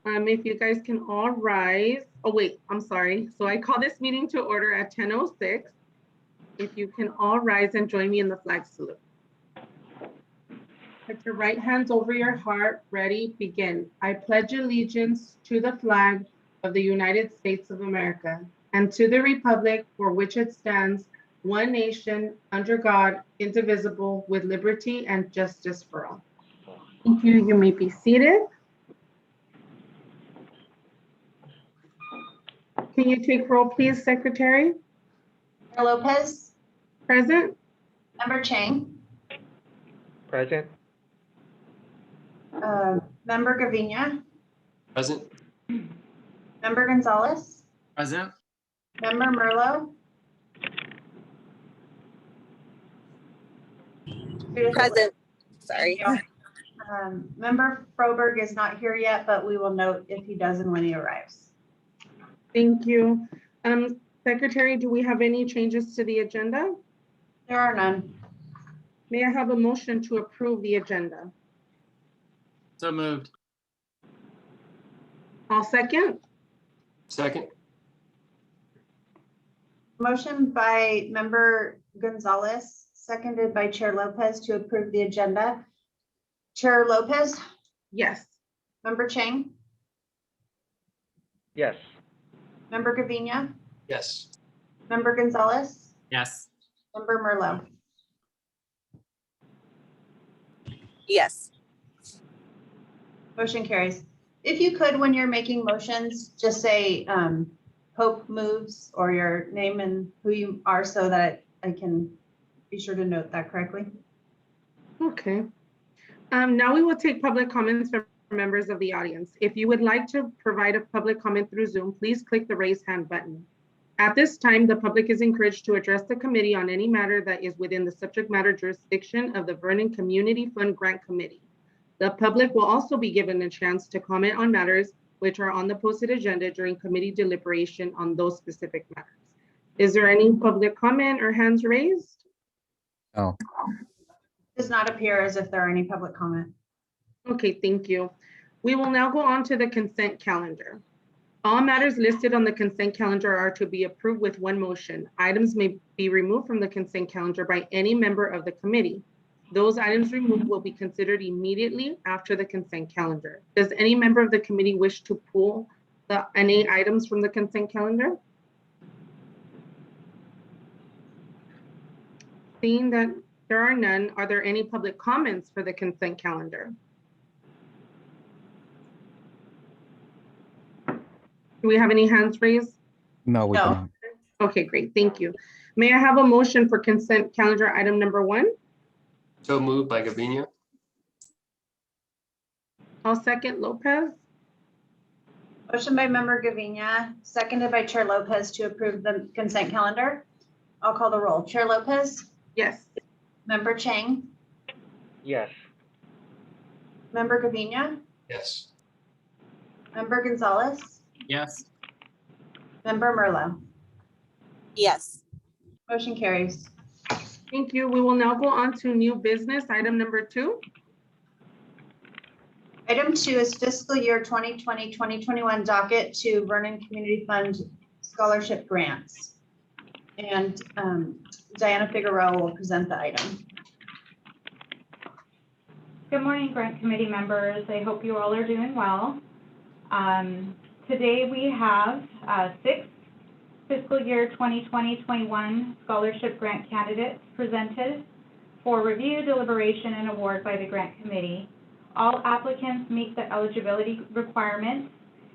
If you guys can all rise. Oh, wait, I'm sorry. So I call this meeting to order at 10:06. If you can all rise and join me in the flag salute. Put your right hands over your heart. Ready, begin. I pledge allegiance to the flag of the United States of America and to the republic for which it stands, one nation, under God, indivisible, with liberty and justice for all. Thank you. You may be seated. Can you take roll, please, Secretary? Chair Lopez. Present. Member Chang. Present. Member Gavinia. Present. Member Gonzalez. Present. Member Merlo. Present. Sorry. Member Froberg is not here yet, but we will note if he does and when he arrives. Thank you. Secretary, do we have any changes to the agenda? There are none. May I have a motion to approve the agenda? So moved. I'll second. Second. Motion by Member Gonzalez, seconded by Chair Lopez to approve the agenda. Chair Lopez. Yes. Member Chang. Yes. Member Gavinia. Yes. Member Gonzalez. Yes. Member Merlo. Yes. Motion carries. If you could, when you're making motions, just say Hope moves or your name and who you are so that I can be sure to note that correctly. Okay. Now we will take public comments from members of the audience. If you would like to provide a public comment through Zoom, please click the raise hand button. At this time, the public is encouraged to address the committee on any matter that is within the subject matter jurisdiction of the Vernon Community Fund Grant Committee. The public will also be given a chance to comment on matters which are on the posted agenda during committee deliberation on those specific matters. Is there any public comment or hands raised? No. Does not appear as if there are any public comment. Okay, thank you. We will now go on to the consent calendar. All matters listed on the consent calendar are to be approved with one motion. Items may be removed from the consent calendar by any member of the committee. Those items removed will be considered immediately after the consent calendar. Does any member of the committee wish to pull any items from the consent calendar? Seeing that there are none, are there any public comments for the consent calendar? Do we have any hands raised? No, we No. don't. Okay, great, thank you. May I have a motion for consent calendar item number 1? So moved by Gavinia. I'll second Lopez. Motion by Member Gavinia, seconded by Chair Lopez to approve the consent calendar. I'll call the roll. Chair Lopez. Yes. Member Chang. Yes. Member Gavinia. Yes. Member Gonzalez. Yes. Member Merlo. Yes. Motion carries. Thank you. We will now go on to new business, item number 2. Item 2 is fiscal year 2020-2021 docket to Vernon Community Fund scholarship grants. And Diana Figueroa will present the item. Good morning, Grant Committee members. I hope you all are doing well. Today we have 6 fiscal year 2020-21 scholarship grant candidates presented for review, deliberation, and award by the Grant Committee. All applicants meet the eligibility requirements,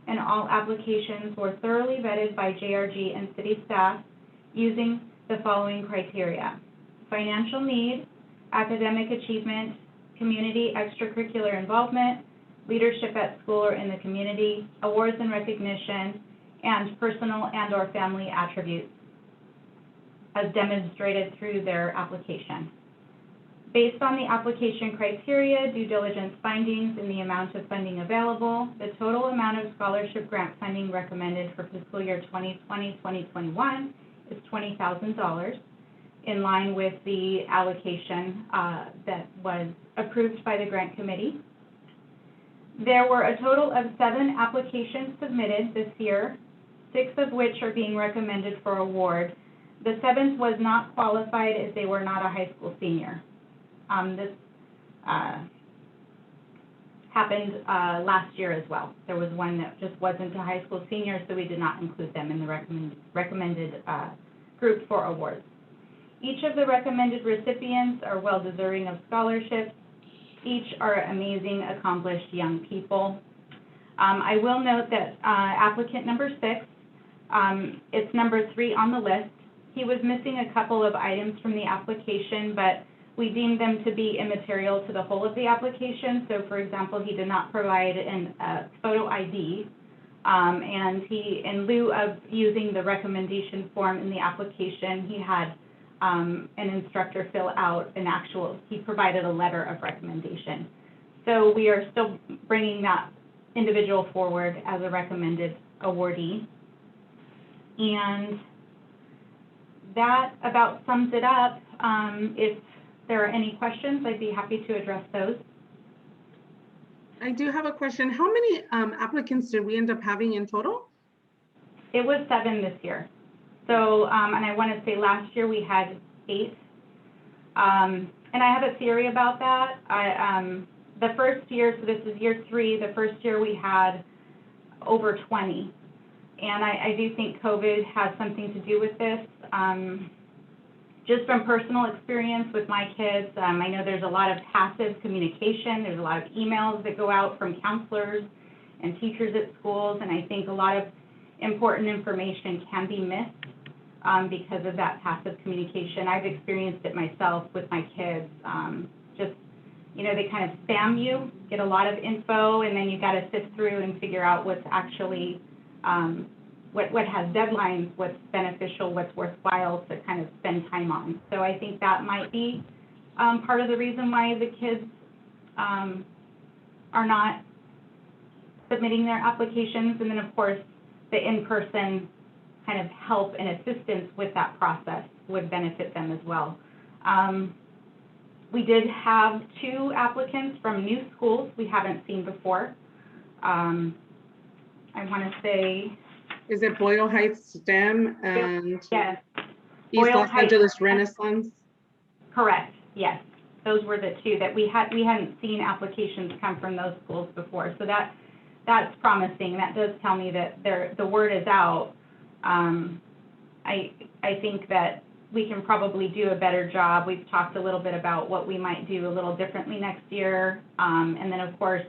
and all applications were thoroughly vetted by JRG and city staff using the following criteria: financial need, academic achievement, community extracurricular involvement, leadership at school or in the community, awards and recognition, and personal and/or family attributes as demonstrated through their application. Based on the application criteria, due diligence findings, and the amount of funding available, the total amount of scholarship grant funding recommended for fiscal year 2020-2021 is $20,000, in line with the allocation that was approved by the Grant Committee. There were a total of 7 applications submitted this year, 6 of which are being recommended for award. The 7th was not qualified as they were not a high school senior. This happened last year as well. There was one that just wasn't a high school senior, so we did not include them in the recommended group for awards. Each of the recommended recipients are well-deserving of scholarships. Each are amazing, accomplished young people. I will note that applicant number 6, it's number 3 on the list. He was missing a couple of items from the application, but we deemed them to be immaterial to the whole of the application. So for example, he did not provide a photo ID, and he, in lieu of using the recommendation form in the application, he had an instructor fill out he provided a letter of recommendation. So we are still bringing that individual forward as a recommended awardee. And that about sums it up. If there are any questions, I'd be happy to address those. I do have a question. How many applicants did we end up having in total? It was 7 this year. So, and I want to say last year we had 8. And I have a theory about that. The first year, so this is year 3, the first year we had over 20. And I do think COVID has something to do with this. Just from personal experience with my kids, I know there's a lot of passive communication. There's a lot of emails that go out from counselors and teachers at schools, and I think a lot of important information can be missed because of that passive communication. I've experienced it myself with my kids. Just, you know, they kind of spam you, get a lot of info, and then you got to sift through and figure out what's actually, what has deadlines, what's beneficial, what's worthwhile to kind of spend time on. So I think that might be part of the reason why the kids are not submitting their applications. And then of course, the in-person kind of help and assistance with that process would benefit them as well. We did have 2 applicants from new schools we haven't seen before. I want to say, Is it Boyle Heights STEM and yes, East Boyle Los Heights. Angeles Renaissance? Correct, yes. Those were the 2 that we hadn't seen applications come from those schools before. So that's promising. That does tell me that the word is out. I think that we can probably do a better job. We've talked a little bit about what we might do a little differently next year. And then of course,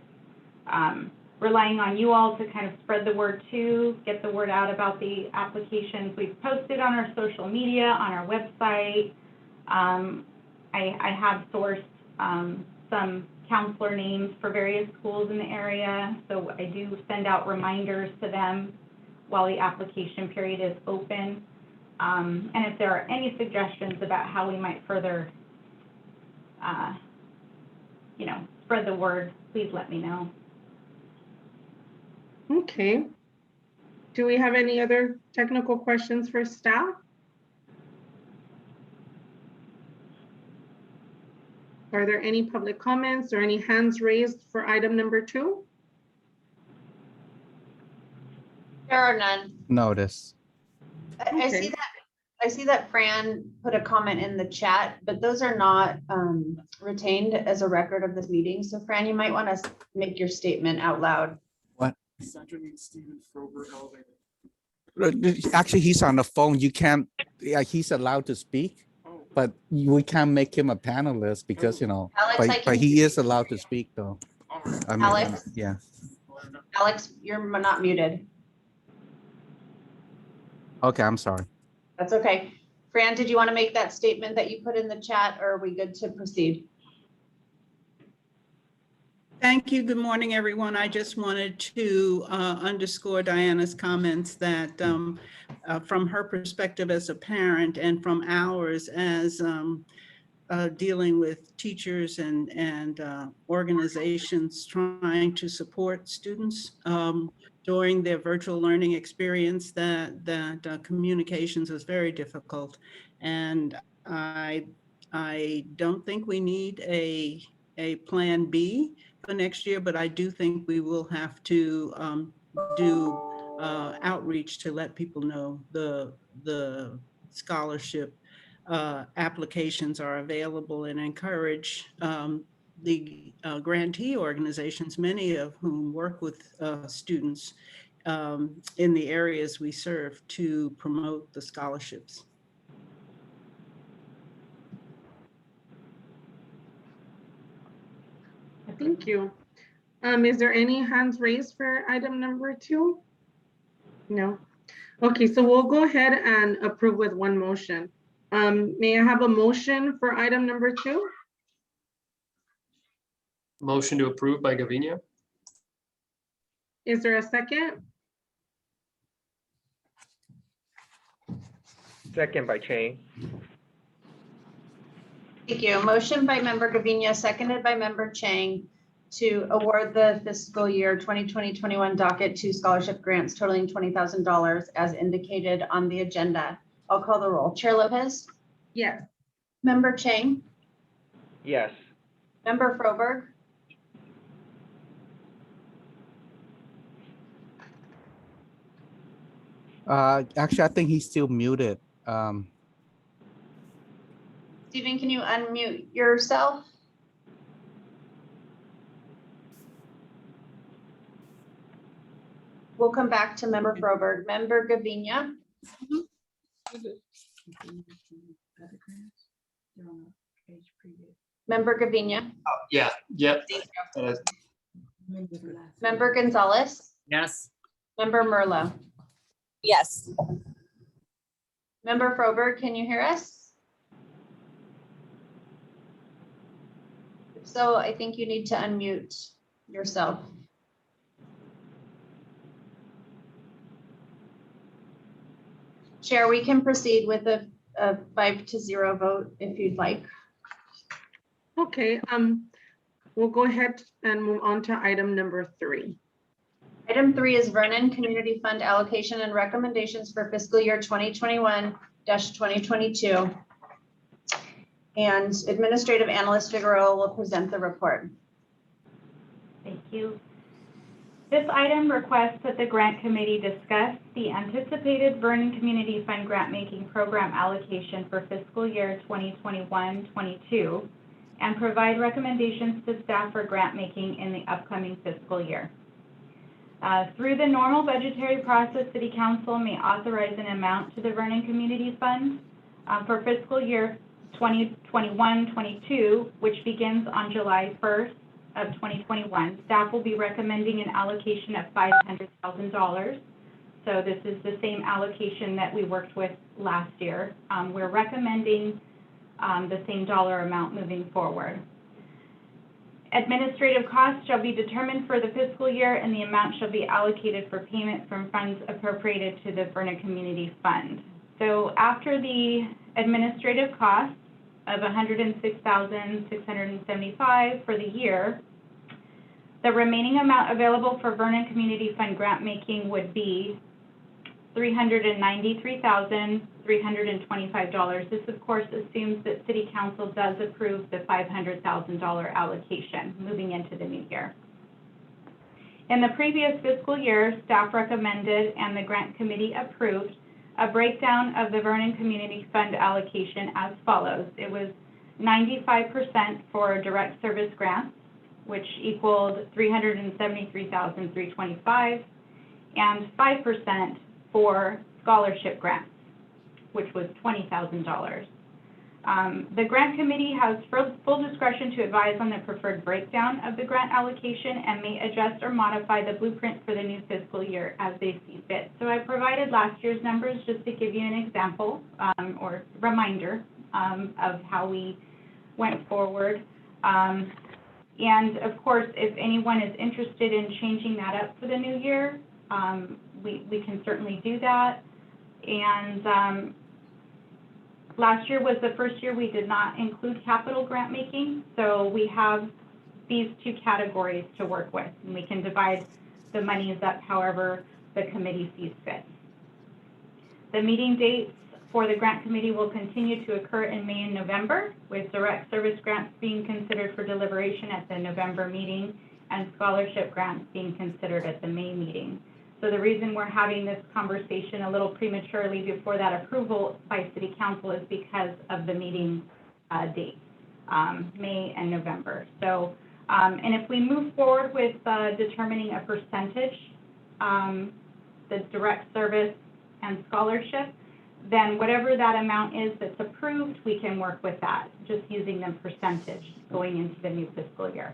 relying on you all to kind of spread the word too, get the word out about the applications. We've posted on our social media, on our website. I have sourced some counselor names for various schools in the area, so I do send out reminders to them while the application period is open. And if there are any suggestions about how we might further, spread the word, please let me know. Okay. Do we have any other technical questions for staff? Are there any public comments or any hands raised for item number 2? There are none. Notice. Okay. I see that Fran put a comment in the chat, but those are not retained as a record of this meeting. So Fran, you might want to make your statement out loud. Actually, he's on the phone. You can't, he's allowed to speak, but we can't make him a panelist because, Alex, I but can he is allowed to speak though. I mean, Alex? yeah. Alex, you're not muted. Okay, I'm sorry. That's okay. Fran, did you want to make that statement that you put in the chat, or are we good to proceed? Thank you. Good morning, everyone. I just wanted to underscore Diana's comments that from her perspective as a parent and from ours as dealing with teachers and organizations trying to support students during their virtual learning experience, that communications is very difficult. And I don't think we need a plan B. for next year, but I do think we will have to do outreach to let people know the scholarship applications are available and encourage the grantee organizations, many of whom work with students in the areas we serve, to promote the scholarships. Thank you. Is there any hands raised for item number 2? No. Okay, so we'll go ahead and approve with one motion. May I have a motion for item number 2? Motion to approve by Gavinia. Is there a second? Second by Chang. Thank you. Motion by member Gavinia, seconded by member Chang to award the fiscal year 2020-21 docket to scholarship grants totaling $20,000 as indicated on the agenda. I'll call the roll. Chair Lopez, Yes. member Chang, Yes. member Froberg, Actually, I think he's still muted. Stephen, can you unmute yourself? We'll come back to member Froberg. Member Gavinia, member Gavinia, Yeah, yep. member Gonzalez, Yes. member Merlo. Yes. Member Froberg, can you hear us? If so, I think you need to unmute yourself. Chair, we can proceed with a 5-0 vote if you'd like. Okay, we'll go ahead and move on to item number 3. Item 3 is Vernon Community Fund allocation and recommendations for fiscal year 2021-2022. And Administrative Analyst Figueroa will present the report. Thank you. This item requests that the grant committee discuss the anticipated Vernon Community Fund grant making program allocation for fiscal year 2021-22 and provide recommendations to staff for grant making in the upcoming fiscal year. Through the normal budgetary process, City Council may authorize an amount to the Vernon Community Fund for fiscal year 2021-22, which begins on July 1st of 2021. Staff will be recommending an allocation of $500,000. So this is the same allocation that we worked with last year. We're recommending the same dollar amount moving forward. Administrative costs shall be determined for the fiscal year, and the amount shall be allocated for payment from funds appropriated to the Vernon Community Fund. So after the administrative costs of $106,675 for the year, the remaining amount available for Vernon Community Fund grant making would be $393,325. This, of course, assumes that City Council does approve the $500,000 allocation moving into the new year. In the previous fiscal year, staff recommended and the grant committee approved a breakdown of the Vernon Community Fund allocation as follows. It was 95% for direct service grants, which equaled $373,325, and 5% for scholarship grants, which was $20,000. The grant committee has full discretion to advise on the preferred breakdown of the grant allocation and may adjust or modify the blueprint for the new fiscal year as they see fit. So I provided last year's numbers just to give you an example or reminder of how we went forward. And of course, if anyone is interested in changing that up for the new year, we can certainly do that. And last year was the first year we did not include capital grant making, so we have these two categories to work with, and we can divide the monies up however the committee sees fit. The meeting dates for the grant committee will continue to occur in May and November, with direct service grants being considered for deliberation at the November meeting and scholarship grants being considered at the May meeting. So the reason we're having this conversation a little prematurely before that approval by City Council is because of the meeting dates, May and November. So, and if we move forward with determining a percentage, the direct service and scholarship, then whatever that amount is that's approved, we can work with that, just using the percentage going into the new fiscal year.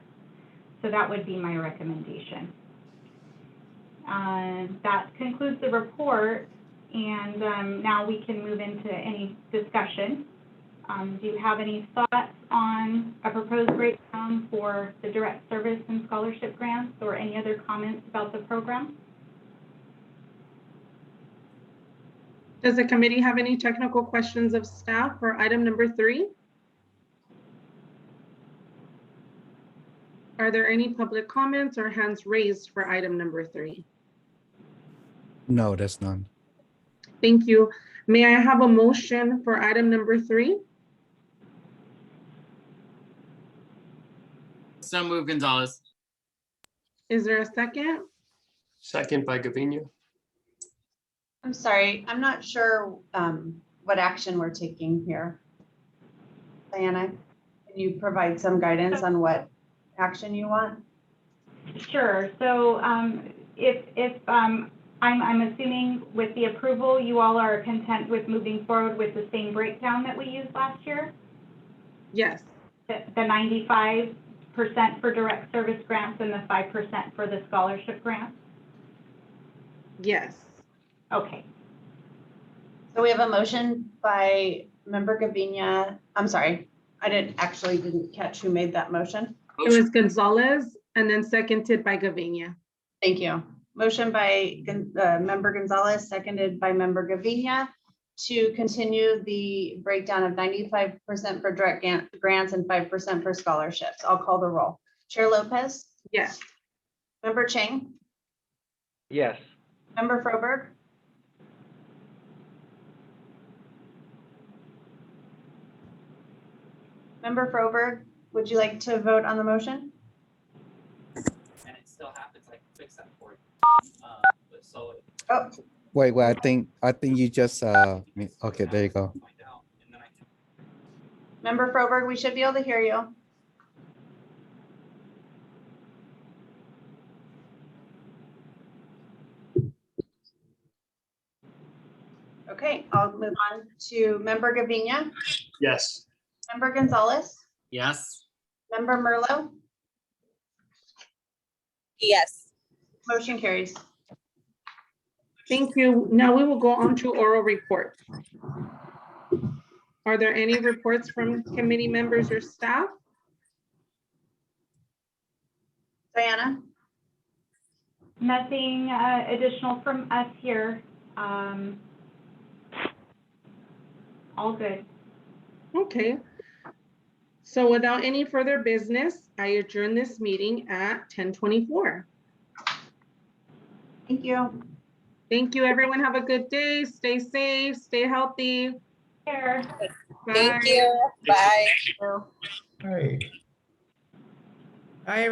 So that would be my recommendation. That concludes the report, and now we can move into any discussion. Do you have any thoughts on a proposed breakdown for the direct service and scholarship grants, or any other comments about the program? Does the committee have any technical questions of staff for item number 3? Are there any public comments or hands raised for item number 3? No, that's none. Thank you. May I have a motion for item number 3? So move Gonzalez. Is there a second? Second by Gavinia. I'm sorry, I'm not sure what action we're taking here. Diana, can you provide some guidance on what action you want? Sure. So I'm assuming with the approval, you all are content with moving forward with the same breakdown that we used last year? Yes. The 95% for direct service grants and the 5% for the scholarship grants? Yes. Okay. So we have a motion by member Gavinia. I'm sorry, I didn't catch who made that motion. It was Gonzalez and then seconded by Gavinia. Thank you. Motion by member Gonzalez, seconded by member Gavinia, to continue the breakdown of 95% for direct grants and 5% for scholarships. I'll call the roll. Chair Lopez, Yes. member Chang, Yes. member Froberg, member Froberg, would you like to vote on the motion? And it still happens, I can fix that for you. But so Oh, Wait, I think you just okay, there you go. find out, and then I can member Froberg, we should be able to hear you. Okay, I'll move on to member Gavinia, Yes. member Gonzalez, Yes. member Merlot, Yes. motion carries. Thank you. Now we will go on to oral report. Are there any reports from committee members or staff? Diana? Nothing additional from us here. All good. Okay. So without any further business, I adjourn this meeting at 10:24. Thank you. Thank you, everyone. Have a good day. Stay safe, stay healthy. Here. Thank Bye. you. Bye. Bye.